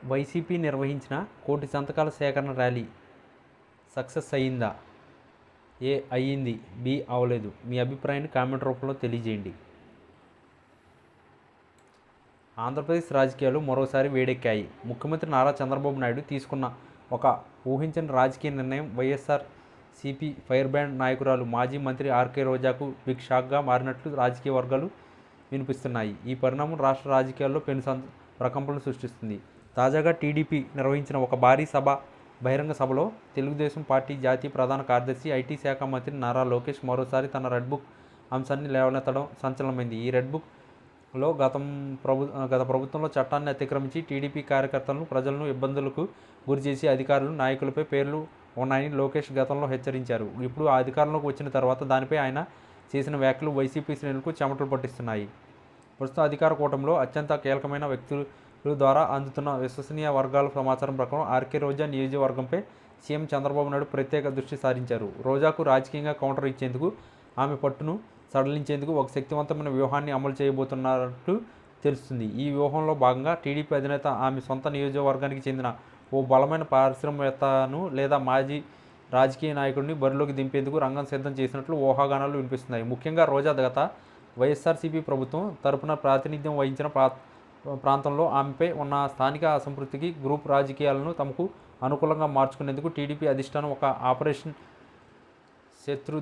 YCP నిర్వహించిన కోటి సంతకాల సేకరణ ర్యాలీ సక్సెస్ అయ్యిందా? ఏ అయ్యింది, బి అవ్వలేదు. మీ అభిప్రాయాన్ని కామెంట్ రూపంలో తెలియజేయండి. ఆంధ్రప్రదేశ్ రాజకీయాలు మరోసారి వేడెక్కాయి. ముఖ్యమంత్రి నారా చంద్రబాబు నాయుడు తీసుకున్న ఒక ఊహించని రాజకీయ నిర్ణయం వైఎస్ఆర్ సిపి ఫైర్ బ్రాండ్ నాయకురాలు మాజీ మంత్రి ఆర్కే రోజాకు బిగ్ షాక్గా మారినట్లు రాజకీయ వర్గాలు వినిపిస్తున్నాయి. ఈ పరిణామం రాష్ట్ర రాజకీయాల్లో పెను ప్రకంపనలు సృష్టిస్తుంది. తాజాగా టీడీపీ నిర్వహించిన ఒక భారీ బహిరంగ సభలో తెలుగుదేశం పార్టీ జాతీయ ప్రధాన కార్యదర్శి, ఐటీ శాఖ మంత్రి నారా లోకేష్ మరోసారి తన రెడ్ బుక్ అంశాన్ని లేవనెత్తడం సంచలనమైంది. ఈ రెడ్ బుక్లో గత ప్రభుత్వంలో చట్టాన్ని అతిక్రమించి టీడీపీ కార్యకర్తలను, ప్రజలను ఇబ్బందులకు గురిచేసి అధికారులు, నాయకులపై పేర్లు ఉన్నాయని లోకేష్ గతంలో హెచ్చరించారు. ఇప్పుడు ఆ అధికారంలోకి వచ్చిన తర్వాత దానిపై ఆయన చేసిన వ్యాఖ్యలు వైసీపీ శ్రేణులకు చెమటలు పట్టిస్తున్నాయి. ప్రస్తుతం అధికార కూటమిలో అత్యంత కీలకమైన వ్యక్తులు ద్వారా అందుతున్న విశ్వసనీయ వర్గాల సమాచారం ప్రకారం ఆర్కే రోజా నియోజకవర్గంపై సీఎం చంద్రబాబు నాయుడు ప్రత్యేక దృష్టి సారించారు. రోజాకు రాజకీయంగా కౌంటర్ ఇచ్చేందుకు, ఆమె పట్టును సడలించేందుకు ఒక శక్తివంతమైన వ్యూహాన్ని అమలు చేయబోతున్నట్టు తెలుస్తుంది. ఈ వ్యూహంలో భాగంగా టీడీపీ అధినేత ఆమె సొంత నియోజకవర్గానికి చెందిన ఓ బలమైన పారిశ్రామికవేత్తను లేదా మాజీ రాజకీయ నాయకుడిని బరిలోకి దింపేందుకు రంగం సిద్ధం చేసినట్లు ఊహాగానాలు వినిపిస్తున్నాయి. ముఖ్యంగా రోజా గత వైఎస్ఆర్సీపీ ప్రభుత్వం తరపున ప్రాతినిధ్యం వహించిన ప్రాంతంలో ఆమెపై ఉన్న స్థానిక అసంతృప్తికి, గ్రూప్ రాజకీయాలను తమకు అనుకూలంగా మార్చుకునేందుకు టీడీపీ అధిష్టానం ఒక ఆపరేషన్ శత్రు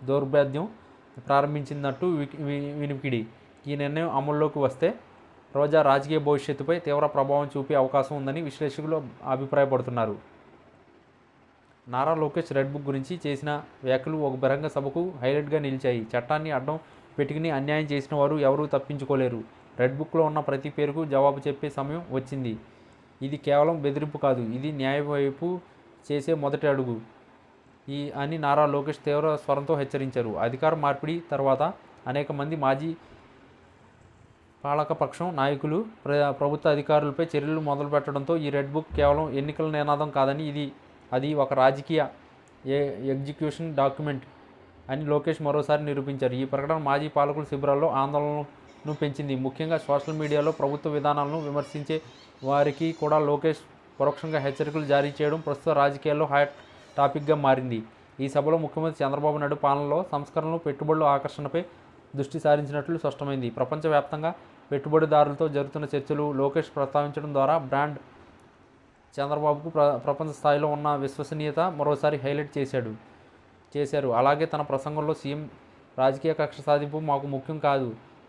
దౌర్భేద్యం ప్రారంభించినట్టు వినికిడి. ఈ నిర్ణయం అమల్లోకి వస్తే రోజా రాజకీయ భవిష్యత్తుపై తీవ్ర ప్రభావం చూపే అవకాశం ఉందని విశ్లేషకులు అభిప్రాయపడుతున్నారు. నారా లోకేష్ రెడ్ బుక్ గురించి చేసిన వ్యాఖ్యలు ఒక బహిరంగ సభకు హైలైట్గా నిలిచాయి. చట్టాన్ని అడ్డం పెట్టుకుని అన్యాయం చేసిన వారు ఎవరూ తప్పించుకోలేరు. రెడ్ బుక్లో ఉన్న ప్రతి పేరుకు జవాబు చెప్పే సమయం వచ్చింది. ఇది కేవలం బెదిరింపు కాదు, ఇది న్యాయం వైపు చేసే మొదటి అడుగు అని నారా లోకేష్ తీవ్ర స్వరంతో హెచ్చరించారు. అధికార మార్పిడి తర్వాత అనేక మంది మాజీ పాలకపక్షం నాయకులు, ప్రభుత్వ అధికారులపై చర్యలు మొదలుపెట్టడంతో ఈ రెడ్ బుక్ కేవలం ఎన్నికల నినాదం కాదని అది ఒక రాజకీయ ఎగ్జిక్యూషన్ డాక్యుమెంట్ అని లోకేష్ మరోసారి నిరూపించారు. ఈ ప్రకటన మాజీ పాలకుల శిబిరాల్లో ఆందోళనను పెంచింది. ముఖ్యంగా సోషల్ మీడియాలో ప్రభుత్వ విధానాలను విమర్శించే వారికి కూడా లోకేష్ పరోక్షంగా హెచ్చరికలు జారీ చేయడం ప్రస్తుత రాజకీయాల్లో హాట్ టాపిక్గా మారింది. ఈ సభలో ముఖ్యమంత్రి చంద్రబాబు నాయుడు పాలనలో సంస్కరణలు, పెట్టుబడుల ఆకర్షణపై దృష్టి సారించినట్లు స్పష్టమైంది. ప్రపంచవ్యాప్తంగా పెట్టుబడిదారులతో జరుగుతున్న చర్చలు లోకేష్ ప్రస్తావించడం ద్వారా బ్రాండ్ చంద్రబాబుకు ప్రపంచ స్థాయిలో ఉన్న విశ్వసనీయత మరోసారి హైలైట్ చేశారు. అలాగే తన ప్రసంగంలో సీఎం రాజకీయ కక్ష సాధింపు మాకు ముఖ్యం కాదు,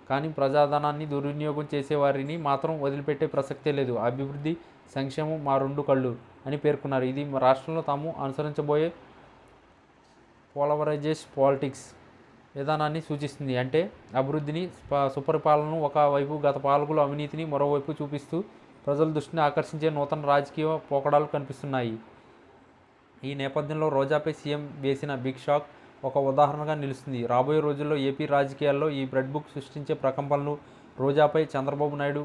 కానీ ప్రజాధనాన్ని దుర్వినియోగం చేసేవారిని మాత్రం వదిలిపెట్టే ప్రసక్తే లేదు. అభివృద్ధి, సంక్షేమం మా రెండు కళ్ళు అని పేర్కొన్నారు. ఇది రాష్ట్రంలో తాము అనుసరించబోయే పోలరైజేష్ పాలిటిక్స్ విధానాన్ని సూచిస్తుంది. అంటే అభివృద్ధిని, సుపరిపాలనను ఒకవైపు, గత పాలకుల అవినీతిని మరోవైపు చూపిస్తూ ప్రజల దృష్టిని ఆకర్షించే నూతన రాజకీయ పోకడాలు కనిపిస్తున్నాయి. ఈ నేపథ్యంలో రోజాపై సీఎం వేసిన బిగ్ షాక్ ఒక ఉదాహరణగా నిలుస్తుంది. రాబోయే రోజుల్లో ఏపీ రాజకీయాల్లో ఈ రెడ్ బుక్ సృష్టించే ప్రకంపనలు, రోజాపై చంద్రబాబు నాయుడు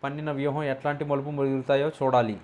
పన్నిన వ్యూహం ఎట్లాంటి మలుపు మొదలుతాయో చూడాలి.